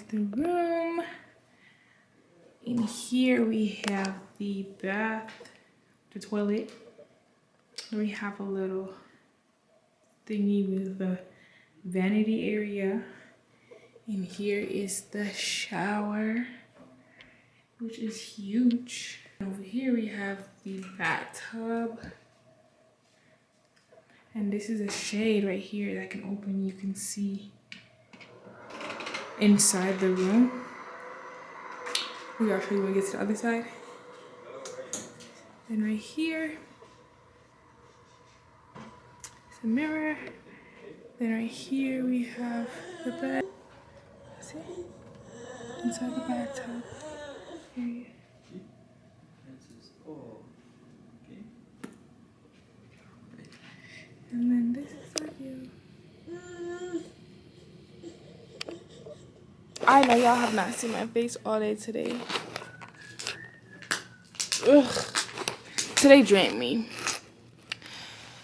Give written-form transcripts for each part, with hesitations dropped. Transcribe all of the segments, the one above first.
the room. In here we have the bath, the toilet. We have a little thingy with the vanity area. And here is the shower, which is huge. Over here we have the bathtub. And this is a shade right here that can open. You can see inside the room. We gotta show you when we get to the other side. Then right here is a mirror. Then right here we have the bed. See? Inside the bathtub. Here. And then this is the view. I know y'all have not seen my face all day today. Ugh. Today drained me.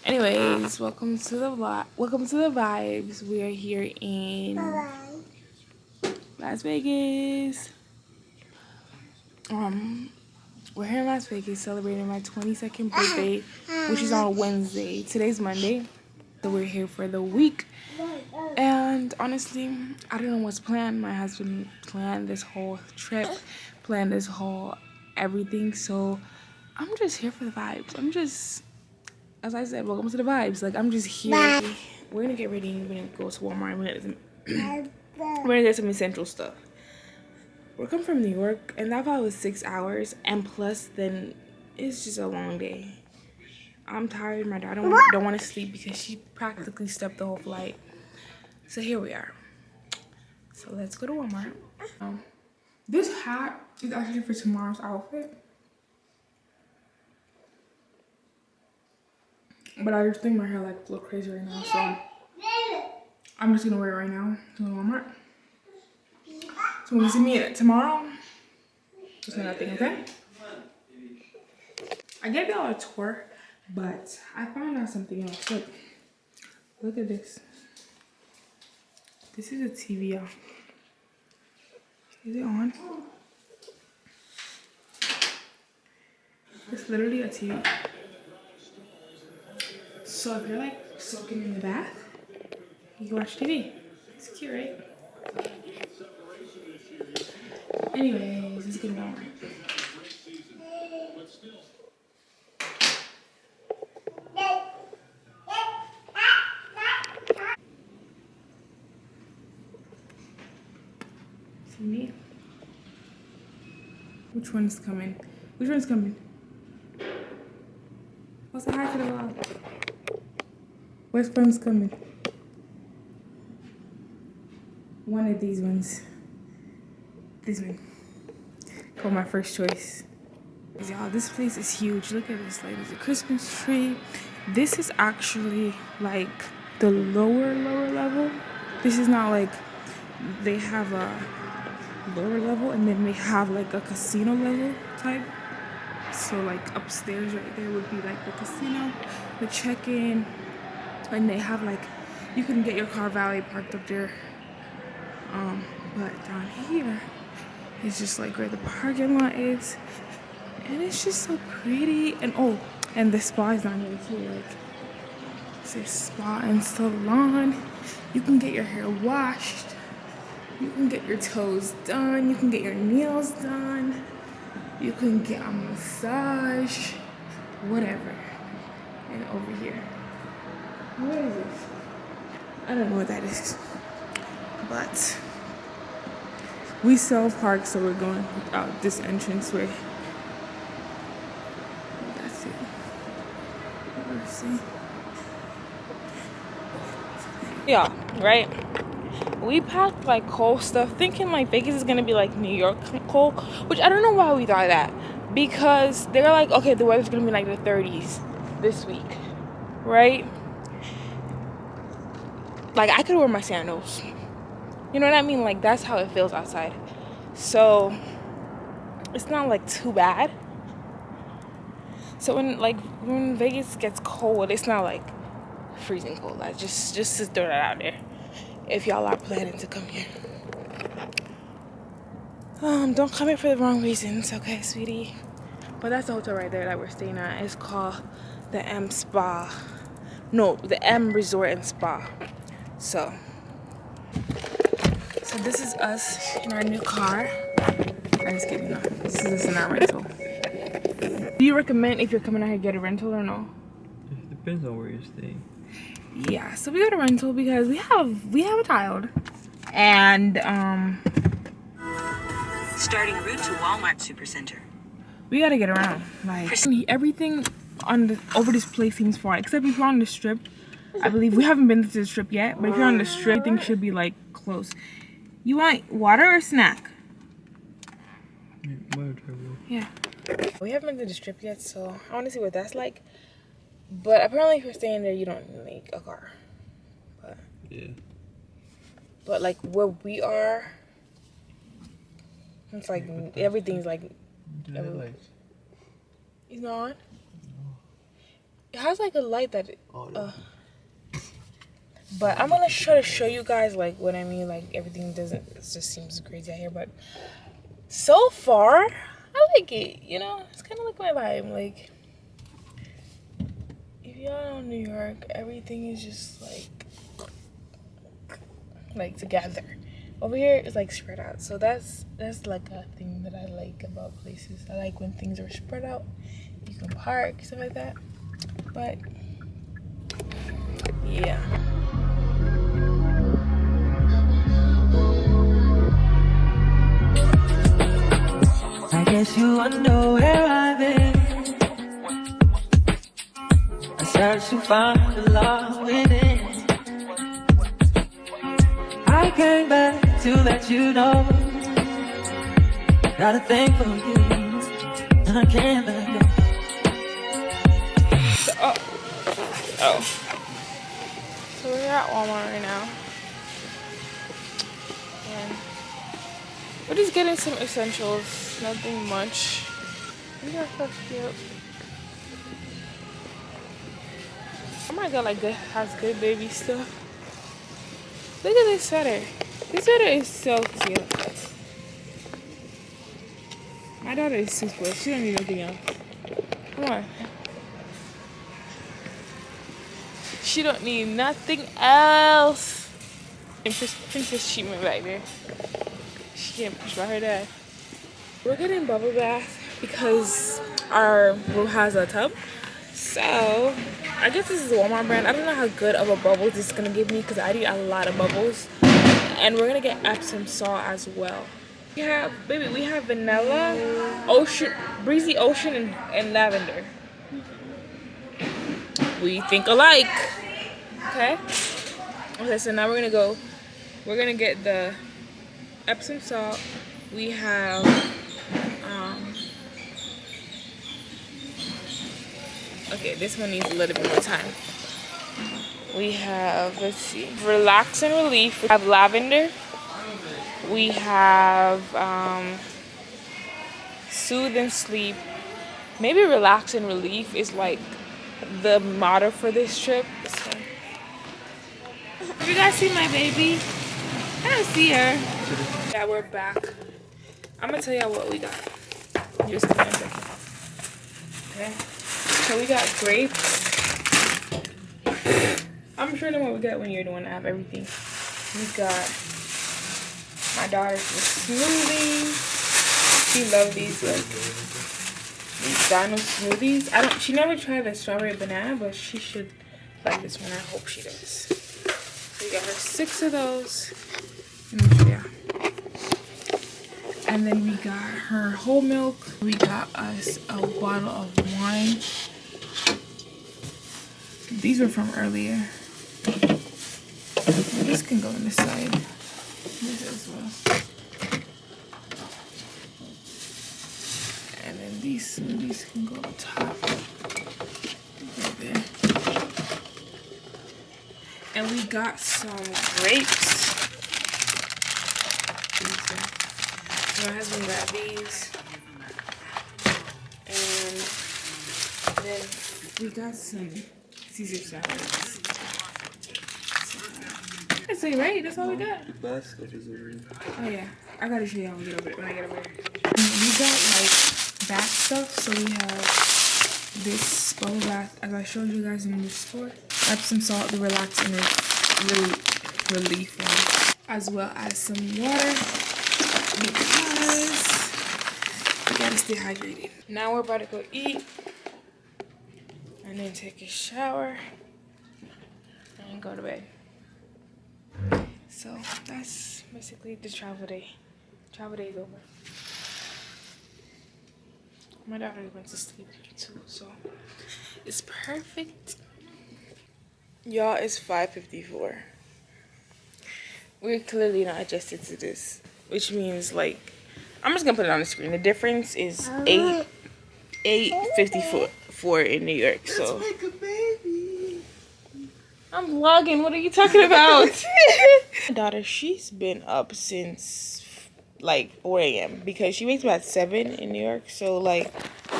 Anyways, welcome to the vlog. Welcome to the vibes. We are here in Las Vegas. We're here in Las Vegas celebrating my 22nd birthday, which is on Wednesday. Today's Monday, so we're here for the week. And honestly, I don't know what's planned. My husband planned this whole trip, planned this whole everything. So I'm just here for the vibes. I'm just, as I said, welcome to the vibes. Like, I'm just here. We're gonna get ready. We're gonna go to Walmart. We're gonna get some essential stuff. We're coming from New York, and that flight was 6 hours, and plus, then it's just a long day. I'm tired. My daughter don't want to sleep because she practically slept the whole flight. So here we are. So let's go to Walmart. This hat is actually for tomorrow's outfit, but I just think my hair like look crazy right now, so I'm just gonna wear it right now to Walmart. So when you see me tomorrow, just nothing, okay? I gave y'all a tour, but I found out something else. Look at this. This is a TV, y'all. Is it on? It's literally a TV. So if you're like soaking in the bath, you can watch TV. It's cute, right? Anyways, let's get Walmart. See me? Which one's coming? Which one's coming? What's the hi to the vlog? Which one's coming? One of these ones. This one. For my first choice. Y'all, this place is huge. Look at this. Like, there's a Christmas tree. This is actually like the lower level. This is not like they have a lower level and then they have like a casino level type. So like upstairs right there would be like the casino, the check-in, and they have like, you can get your car valet parked up there. But down here it's just like where the parking lot is, and it's just so pretty. And oh, and the spa is down here too. Like, it says spa and salon. You can get your hair washed, you can get your toes done, you can get your nails done, you can get a massage, whatever. And over here, what is this? I don't know what that is, but we self-park, so we're going out this entrance way. That's it. Let's see. Yeah, right? We packed like cold stuff, thinking like Vegas is gonna be like New York cold, which I don't know why we thought that. Because they're like, okay, the weather's gonna be like the 30s this week, right? Like, I could wear my sandals. You know what I mean? Like, that's how it feels outside. So it's not like too bad. So when Vegas gets cold, it's not like freezing cold. Like, just to throw that out there, if y'all are planning to come here. Don't come here for the wrong reasons, okay, sweetie? But that's the hotel right there that we're staying at. It's called the M Spa. No, the M Resort and Spa. So this is us in our new car. I'm just kidding, no. This is us in our rental. Do you recommend if you're coming out here get a rental or no? It depends on where you're staying. Yeah, so we got a rental because we have a child. And starting route to Walmart Supercenter. we gotta get around. Like everything over this place seems far, except if you're on the strip. I believe we haven't been to the strip yet, but if you're on the strip, everything should be like close. You want water or snack? Yeah. We haven't been to the strip yet, so I want to see what that's like. But apparently, if you're staying there, you don't need a car. But yeah. But like where we are, it's like everything's like. It's not on? It has like a light that. But I'm gonna try to show you guys like what I mean. Like everything doesn't. It just seems crazy out here, but so far I like it. You know, it's kind of like my vibe. Like if y'all know New York, everything is just like together. Over here it's like spread out. So that's like a thing that I like about places. I like when things are spread out. You can park, stuff like that. But yeah. I guess you wonder where I've been. I search to find the love within. I came back to let you know. Got a thing for you, and I can't let go. So we're at Walmart right now. And we're just getting some essentials. Nothing much. These are so cute. Oh my god, like this has good baby stuff. Look at this sweater. This sweater is so cute. My daughter is super. She don't need nothing else. Come on. She don't need nothing else. And Princess treatment right there. She getting pushed by her dad. We're getting bubble bath because our room has a tub. So I guess this is a Walmart brand. I don't know how good of a bubble this is gonna give me because I eat a lot of bubbles. And we're gonna get Epsom salt as well. We have vanilla, ocean, breezy ocean, and lavender. We think alike. Okay, so now we're gonna get the Epsom salt. We have okay, this one needs a little bit more time. We have, let's see, Relax and Relief. We have lavender. We have Soothe and Sleep. Maybe Relax and Relief is like the motto for this trip. So. You guys see my baby? I don't see her. Yeah, we're back. I'm gonna tell y'all what we got. Just give me a second. Okay. So we got grapes. I'm sure know what we got when you're the one to have everything. We got my daughter's smoothie. She loves these these dino smoothies. She never tried the strawberry banana, but she should like this one. I hope she does. So we got her 6 of those. Let me show you. And then we got her whole milk. We got us a bottle of wine. These were from earlier. This can go on the side. This as well. And then these smoothies can go on top. Right there. And we got some grapes. My husband got these. And then we got some Caesar salads. That's it, right? That's all we got. The bad stuff is over here. Oh yeah, I gotta show y'all when I get over there. We got like bath stuff, so we have this bubble bath, as I showed you guys in the store. Epsom salt, the relax and relief one, as well as some water because we gotta stay hydrated. Now we're about to go eat and then take a shower and go to bed. So that's basically the travel day. Travel day is over. My daughter went to sleep too, so it's perfect. Y'all, it's 5:54. We're clearly not adjusted to this, which means like I'm just gonna put it on the screen. The difference is 8:54 in New York. So Like a baby. I'm vlogging. What are you talking about? My daughter, she's been up since like 4 a.m. because she wakes up at 7 in New York. So like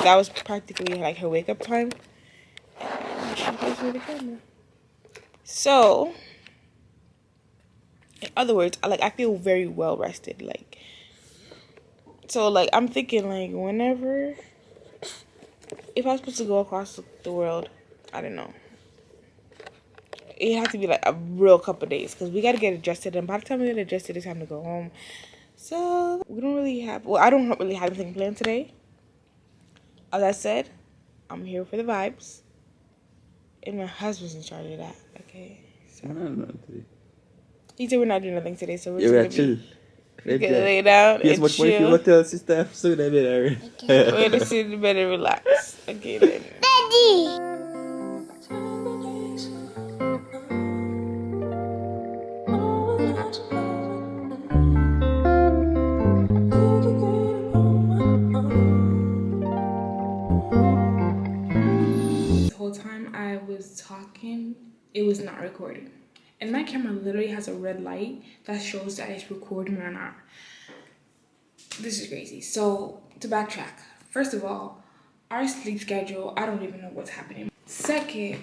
that was practically like her wake up time. And she goes with the camera. So, in other words, I feel very well rested. Like, so like I'm thinking like whenever, if I was supposed to go across the world, I don't know. It has to be like a real couple days because we got to get adjusted, and by the time we get adjusted, it's time to go home. So we don't really have. Well, I don't really have anything planned today. As I said, I'm here for the vibes, and my husband's in charge of that. Okay. So he said we're not doing nothing today, so we're just gonna chill. We're gonna lay down Yes, and what if you chill. hotel sister episode I mean, We're gonna sit in bed and relax. Okay then. The whole time I was talking, it was not recording. And my camera literally has a red light that shows that it's recording or not. This is crazy. So, to backtrack, first of all, our sleep schedule, I don't even know what's happening. Second,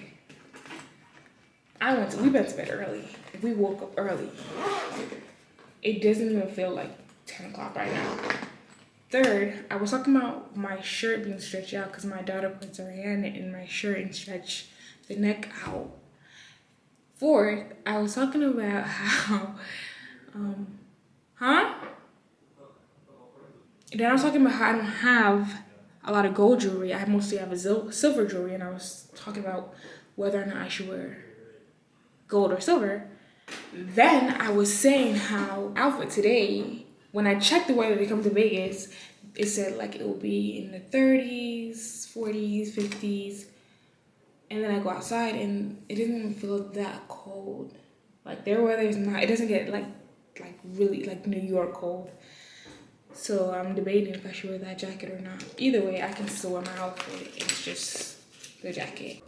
we went to bed early. We woke up early. It doesn't even feel like 10 o'clock right now. Third, I was talking about my shirt being stretched out because my daughter puts her hand in my shirt and stretch the neck out. Fourth, I was talking about how, Then I was talking about how I don't have a lot of gold jewelry. I mostly have a silver jewelry, and I was talking about whether or not I should wear gold or silver. Then I was saying how outfit today, when I checked the weather to come to Vegas, it said like it will be in the 30s, 40s, 50s. And then I go outside and it doesn't even feel that cold. Like their weather is not, it doesn't get like really like New York cold. So I'm debating if I should wear that jacket or not. Either way, I can still wear my outfit. It's just the jacket.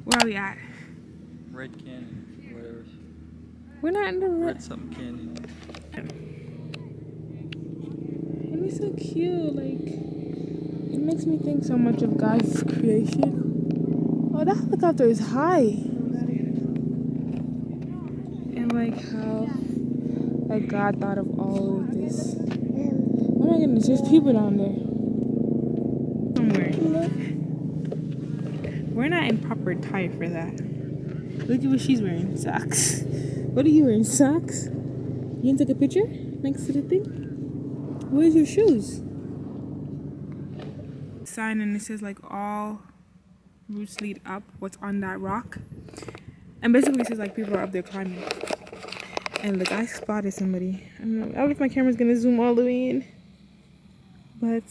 Where are we at? Red Canyon, whatever. We're not in the Red something canyon. And it's so cute. Like, it makes me think so much of God's creation. Oh, that helicopter is high. And like how like God thought of all of this. Oh my goodness, there's people down there. Somewhere. We're not in proper attire for that. Look at what she's wearing. Socks. What are you wearing? Socks? You gonna take a picture next to the thing? Where's your shoes? Sign, and it says like all routes lead up. What's on that rock? And basically it says like people are up there climbing. And look, I spotted somebody. I don't know. I don't know if my camera's gonna zoom all the way in. But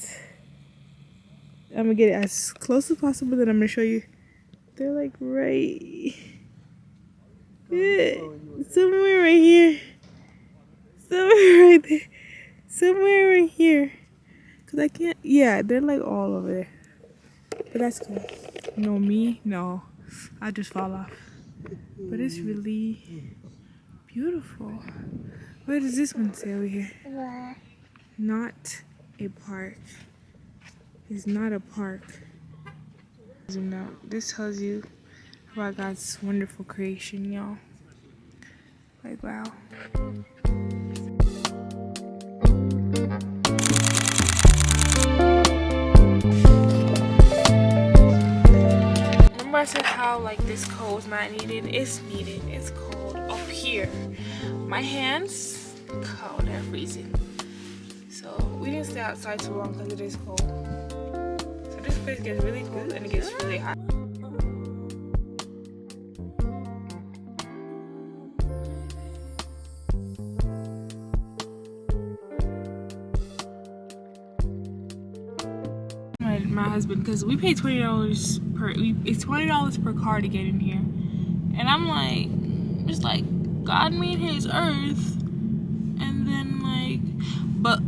I'm gonna get it as close as possible, then I'm gonna show you. They're like right somewhere right here. Somewhere right there. Somewhere right here. Cause I can't, yeah, they're like all over there. But that's cool. No, me? No. I just fall off. but it's really beautiful. What does this one say over here? Not a park. It's not a park. Zoom out. This tells you about God's wonderful creation, y'all. Like, wow. Remember I said how like this cold is not needed? It's needed. It's cold up here. My hands cold and freezing. So we didn't stay outside too long because it is cold. So this place gets really cold and it gets really hot. My husband, because we pay $20 per. It's $20 per car to get in here, and I'm like, it's like God made His earth, and then like, but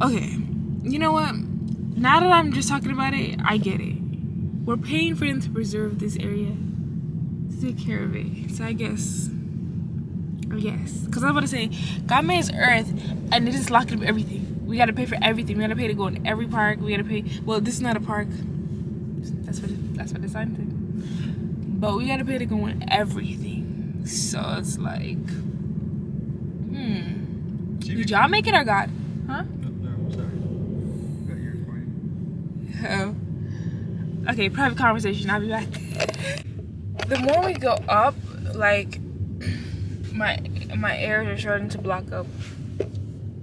okay, you know what? Now that I'm just talking about it, I get it. We're paying for them to preserve this area, to take care of it. So I guess, because I was about to say, God made His earth, and it is locking up everything. We gotta pay for everything. We gotta pay to go in every park. We gotta pay. Well, this is not a park. That's what the sign said. But we gotta pay to go in everything. So it's like, did y'all make it or God? Huh? No, I'm sorry. Got your recording. Oh. Okay, private conversation. I'll be back. The more we go up, like my ears are starting to block up.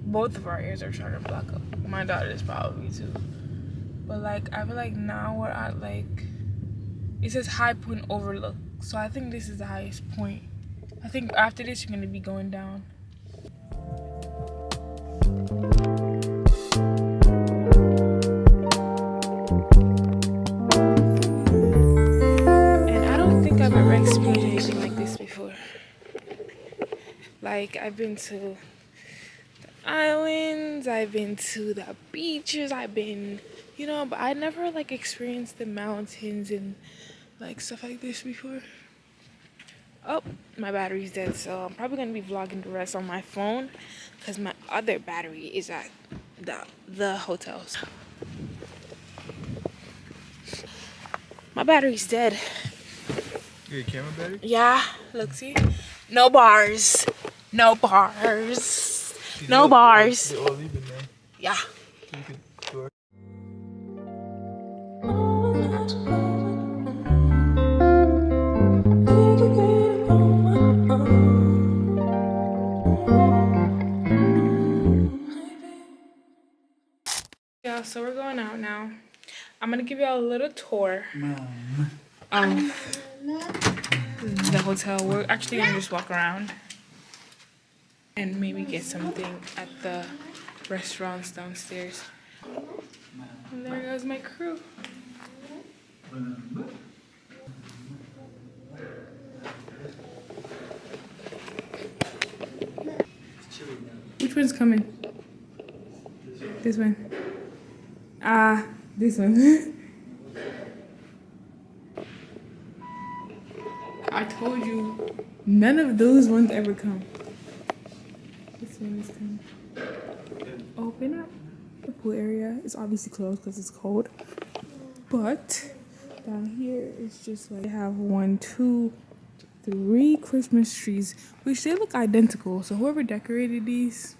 Both of our ears are starting to block up. My daughter's probably too. But like, I feel like now we're at like, it says high point overlook. So I think this is the highest point. I think after this, you're gonna be going down. And I don't think I've ever experienced anything like this before. Like, I've been to islands, I've been to the beaches, I've been, you know, but I never like experienced the mountains and like stuff like this before. Oh, my battery's dead, so I'm probably gonna be vlogging the rest on my phone because my other battery is at the hotel. My battery's dead. Your camera battery? Yeah, look, see, no bars, no bars. No bars. They're all leaving now. Yeah. So you can do it. Yeah, so we're going out now. I'm gonna give y'all a little tour. The hotel. We're actually gonna just walk around and maybe get something at the restaurants downstairs. And there goes my crew. Which one's coming? This one. This one. I told you, none of those ones ever come. This one is coming. Open up. The pool area is obviously closed because it's cold. But down here it's just like they have 1, 2, 3 Christmas trees, which they look identical. So whoever decorated these,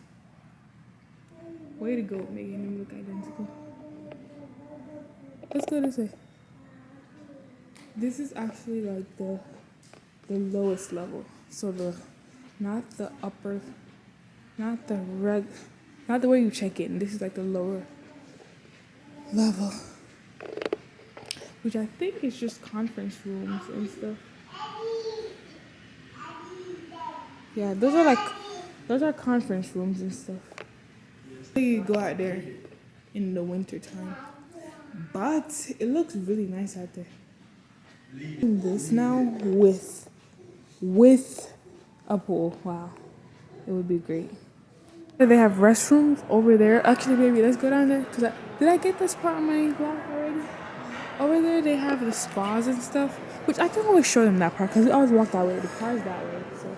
way to go, making them look identical. Let's go this way. This is actually like the lowest level. So not the upper, not the way you check in. This is like the lower level, which I think is just conference rooms and stuff. Yeah, those are conference rooms and stuff. You go out there in the winter time, but it looks really nice out there. This now with a pool. Wow, it would be great. They have restrooms over there. Actually, baby, let's go down there. Did I get this part of my vlog already? Over there, they have the spas and stuff. Which I can always show them that part because we always walk that way. The car's that way, so.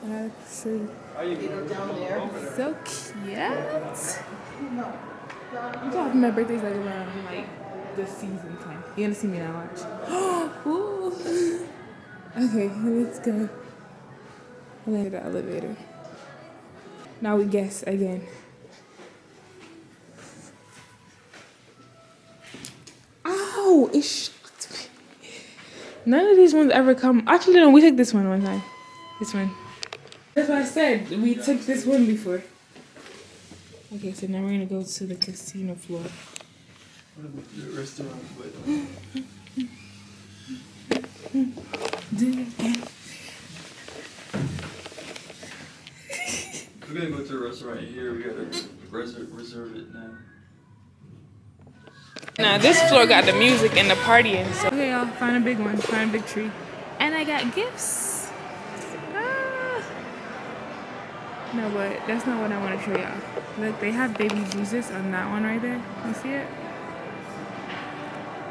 And I show you. So cute. I'm talking my birthday's like around like the season time. You're gonna see me now, watch. Ooh. Okay, let's go. And then the elevator. Now we guess again. Ow! It shocked me. None of these ones ever come. Actually, no, we took this one time. This one. That's what I said. We took this one before. Okay, so now we're gonna go to the casino floor. The restaurant, but Do it again. we're gonna go to a restaurant here. We gotta reserve it now. Now this floor got the music and the partying. So okay, y'all, find a big one, find a big tree, and I got gifts. Ah. No, but that's not what I want to show y'all. Look, they have baby Jesus on that one right there. You see it?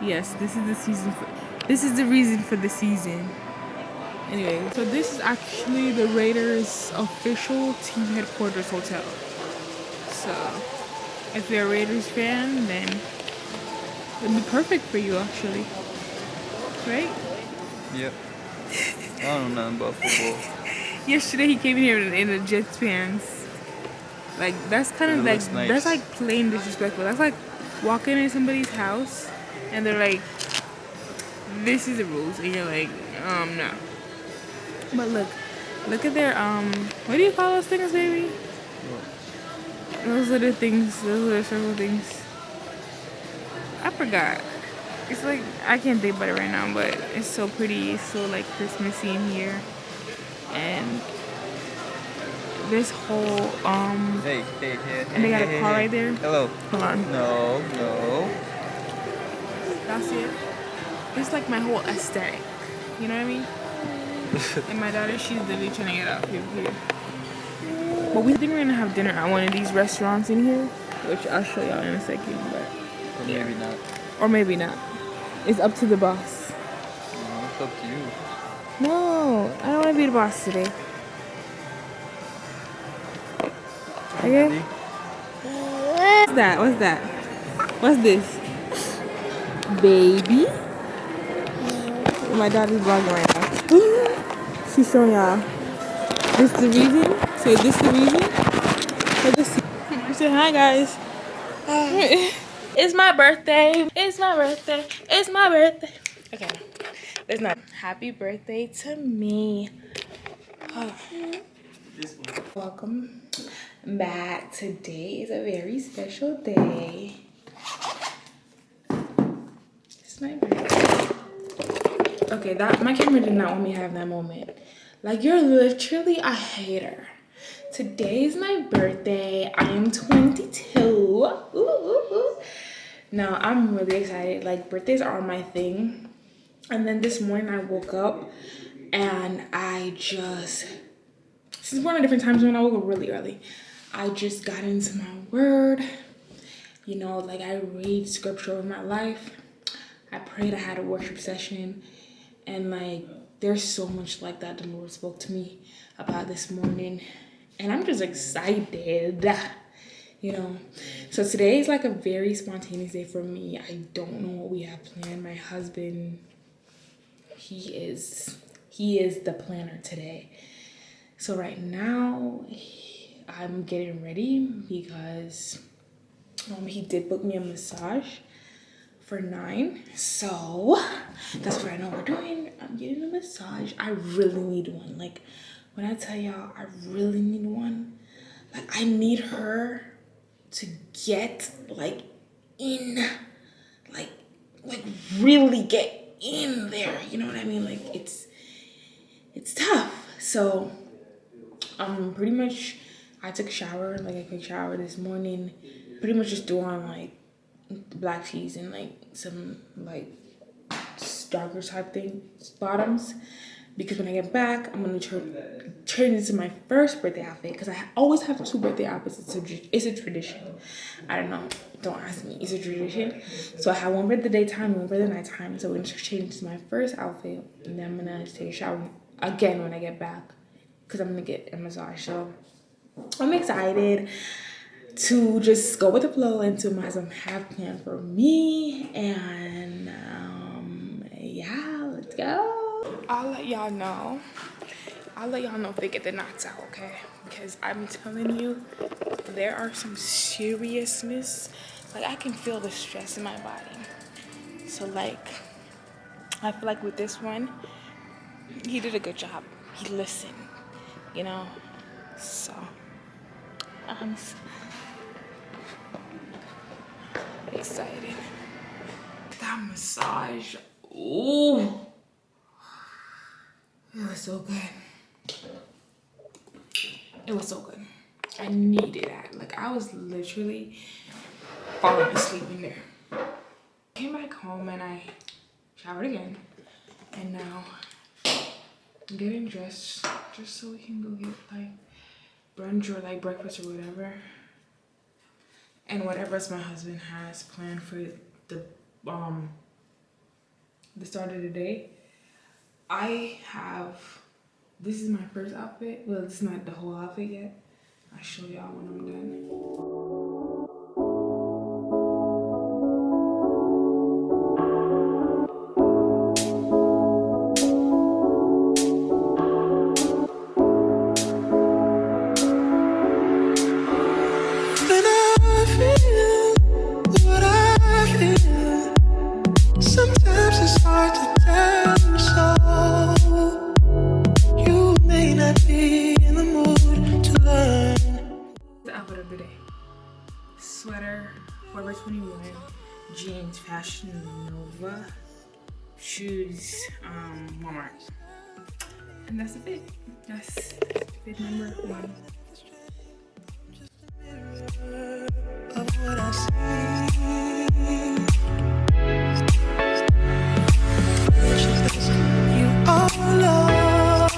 Yes, this is the season. This is the reason for the season. Anyway, so this is actually the Raiders' official team headquarters hotel. So, if you're a Raiders fan, then it'd be perfect for you, actually. Right? Yep. I don't know nothing about football. Yesterday he came in here in the Jets pants. Like, that's kind of like, nice. that's like plain disrespectful. That's like walking in somebody's house and they're like, this is the rules. And you're like, no. But look at their, what do you call those things, baby? What? Those little things, those little circle things. I forgot. It's like, I can't think about it right now, but it's so pretty. It's so like Christmassy in here. And this whole, Hey, and they got a car right there. Hello. Hold on. No. Y'all see it? It's like my whole aesthetic. You know what I mean? And my daughter, she's literally trying to get out here. But we think we're gonna have dinner at one of these restaurants in here, which I'll show y'all in a second. But Or maybe not. or maybe not. It's up to the boss. No, it's up to you. No, I don't want to be the boss today. Okay. What's that? What's that? What's this? Baby. My daughter's vlogging right now. She's showing y'all. This the reason? Say this the reason? For this. Say hi, guys. It's my birthday. It's my birthday. It's my birthday. Okay. There's not. Happy birthday to me. Welcome back. Today is a very special day. It's my birthday. Okay, that my camera did not want me to have that moment. Like, you're literally a hater. Today is my birthday. I am 22. Ooh. No, I'm really excited. Like, birthdays are my thing. And then this morning I woke up and since we're on a different time zone, I woke up really early. I just got into my word. You know, like, I read scripture over my life. I prayed. I had a worship session. And, like, there's so much like that the Lord spoke to me about this morning. And I'm just excited, you know. So today is like a very spontaneous day for me. I don't know what we have planned. My husband, he is the planner today. So right now, I'm getting ready because he did book me a massage for 9. So that's what I know we're doing. I'm getting a massage. I really need one. Like, when I tell y'all I really need one, like, I need her to get like in, like really get in there. You know what I mean? Like, it's tough. So pretty much I took a shower, like a quick shower this morning, pretty much just doing like black tees and like some like jogger type thing bottoms. because when I get back, I'm gonna turn it into my first birthday outfit, because I always have 2 birthday outfits. It's a tradition. I don't know. Don't ask me. It's a tradition. So I have one for the daytime and one for the nighttime. So I'm gonna change to my first outfit, and then I'm gonna take a shower again when I get back, because I'm gonna get a massage. So I'm excited to just go with the flow and to have some planned for me. And yeah, let's go. I'll let y'all know if they get the knots out, okay? Because I'm telling you, there are some seriousness. Like, I can feel the stress in my body. So, like, I feel like with this one, he did a good job. He listened, you know? So, I'm excited. That massage, ooh. It was so good. It was so good. I needed that. Like, I was literally falling asleep in there. Came back home and I showered again. And now I'm getting dressed just so we can go get like brunch or like breakfast or whatever. And whatever else my husband has planned for the start of the day. This is my first outfit. Well, it's not the whole outfit yet. I'll show y'all when I'm done. Sometimes it's hard to tell you so. You may not be in the mood to learn. The outfit of the day: sweater, Forever 21, jeans, Fashion Nova, shoes, Walmart, and that's the fit. That's fit number 1. Of what I see. You are love.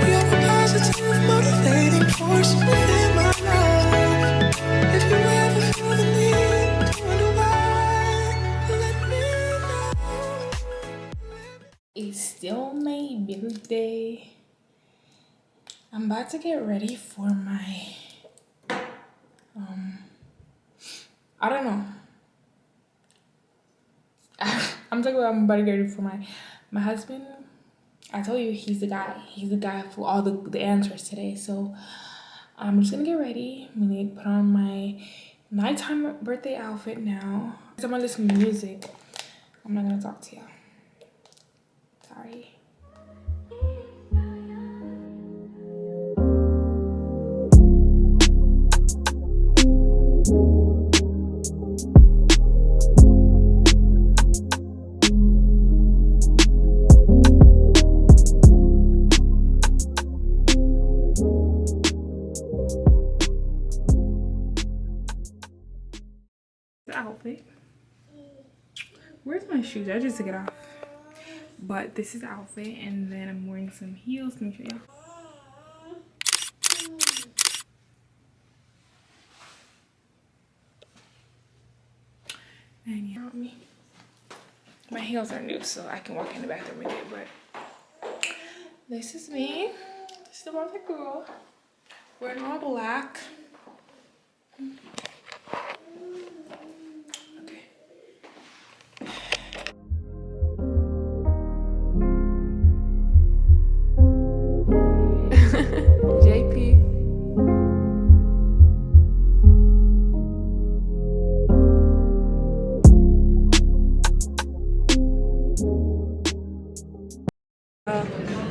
You're a positive, motivating force within my life. If you ever feel the need to wonder why, let me know. It's still my birthday. I'm about to get ready for my I don't know. I'm talking about I'm about to get ready for my husband. I told you he's the guy. He's the guy for all the answers today. So I'm just gonna get ready. I'm gonna put on my nighttime birthday outfit now. So I'm gonna listen to music. I'm not gonna talk to y'all. Sorry. Outfit. Where's my shoes? I just took it off. But this is the outfit, and then I'm wearing some heels. Let me show y'all. And yeah, my heels are new, so I can walk in the bathroom with it. But this is me. This is the perfect girl. Wearing all black.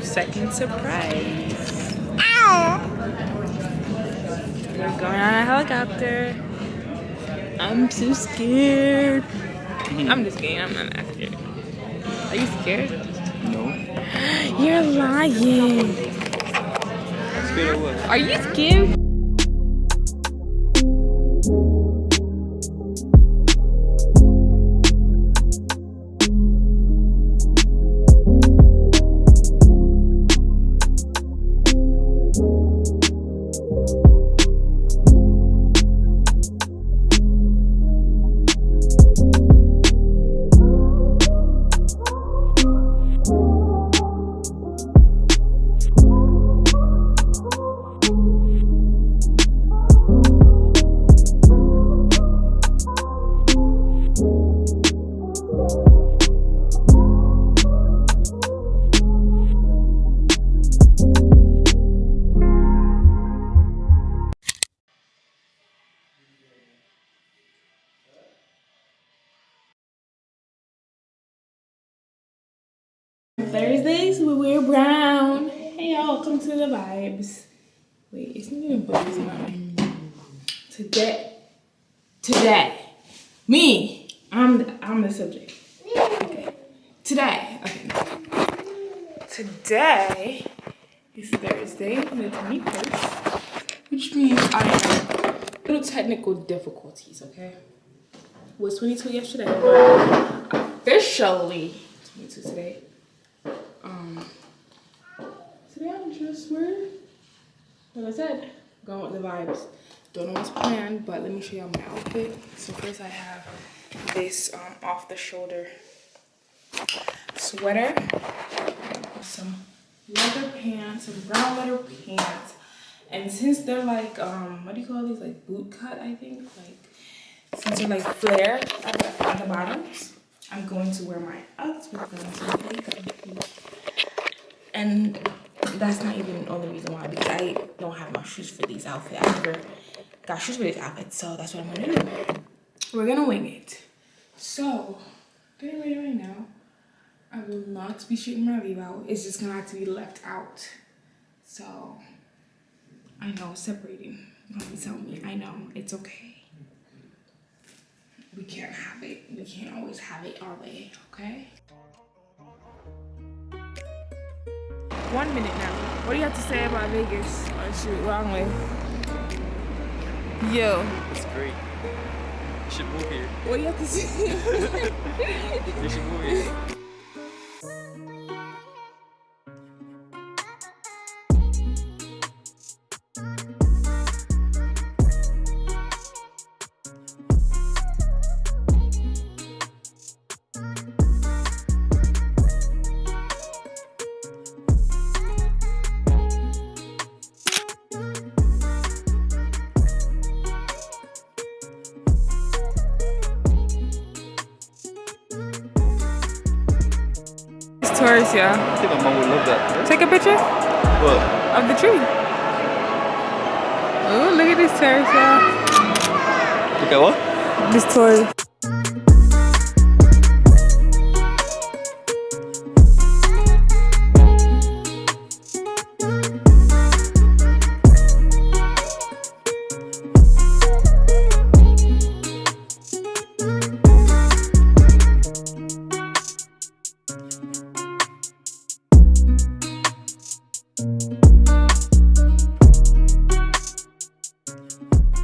Second surprise. Ow! We're going on a helicopter. I'm so scared. I'm just kidding. I'm not that scared. Are you scared? No. You're lying. Scared of what? Are you scared? Thursdays we wear brown. Hey y'all, welcome to the vibes. Wait, it's not even focusing on me. Today, me, I'm the subject. Okay. Today is Thursday, the 21st, which means I have little technical difficulties. Okay, was 22 yesterday, but officially 22 today. Today I'm just wearing, like I said, going with the vibes. Don't know what's planned, but let me show y'all my outfit. So first I have this off the shoulder sweater, some leather pants, some brown leather pants, and since they're like what do you call these, like boot cut, I think, like since they're like flare at the bottoms, I'm going to wear my outfit with them. And that's not even the only reason why, because I don't have my shoes for these outfits. I never got shoes for these outfits, so that's what I'm gonna do. We're gonna wing it. So, getting ready right now. I will not be shooting my leave out. It's just gonna have to be left out. So, I know separating. Don't tell me. I know it's okay. We can't have it. We can't always have it our way. Okay. 1 minute now. What do you have to say about Vegas? Oh shoot, wrong way. Yo. It's great. You should move here. What do you have to say? You should move here. Tourist, yeah. I think my mom would love that. Take a picture What? of the tree. Oh, look at this tourist, yeah. Look at what? This tourist.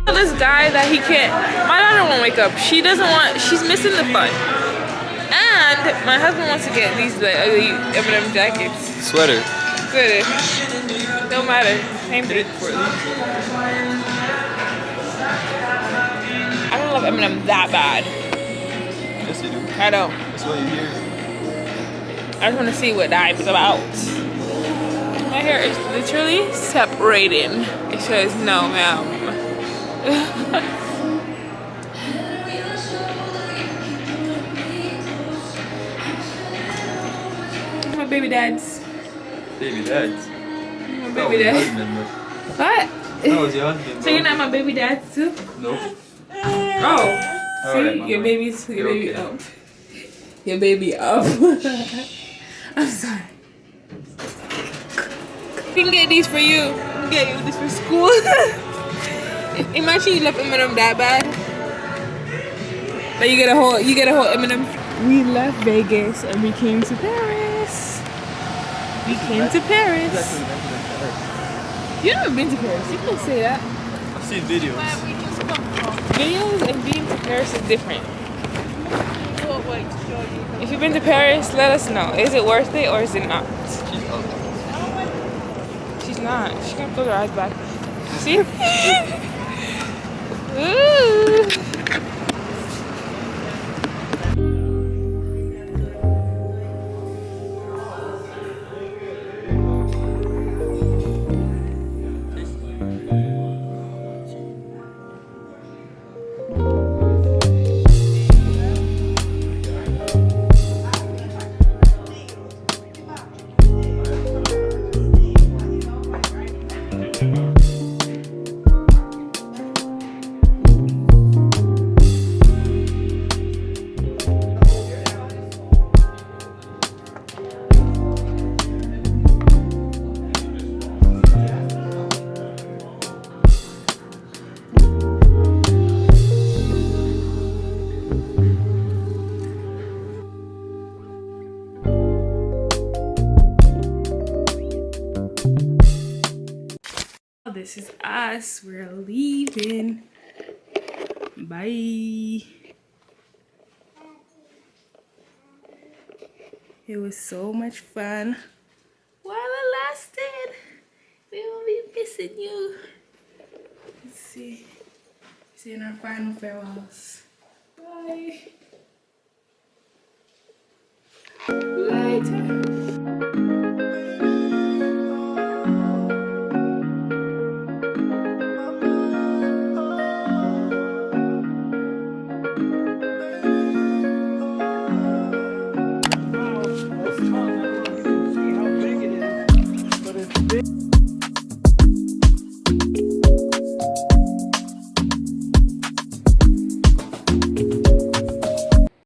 This guy that he can't, my daughter won't wake up. She doesn't want, she's missing the fun. And my husband wants to get these like ugly M&M jackets. Sweater. Sweater. Don't matter. Same thing. I don't love M&M that bad. Yes, you do. I don't. That's why you're here. I just want to see what that is about. My hair is literally separating. It says no, ma'am. My baby dad's. Baby dad's? My baby dad. What? That was your husband. So you're not my baby dad too? Nope. Oh. See, Right, your baby's your baby okay. up. Your baby up. I'm sorry. We can get these for you. We can get you this for school. Imagine you love M&M that bad. But you get a whole M&M. We left Vegas and we came to Paris. We came to Paris. You've never been to Paris. You can say that. I've seen videos. Videos and being to Paris is different. If you've been to Paris, let us know. Is it worth it or is it not? She's ugly. She's not. She's gonna close her eyes back. See? Ooh. this is us. We're leaving. Bye. It was so much fun while it lasted. We will be missing you. Let's see. Saying our final farewells. Bye. Later.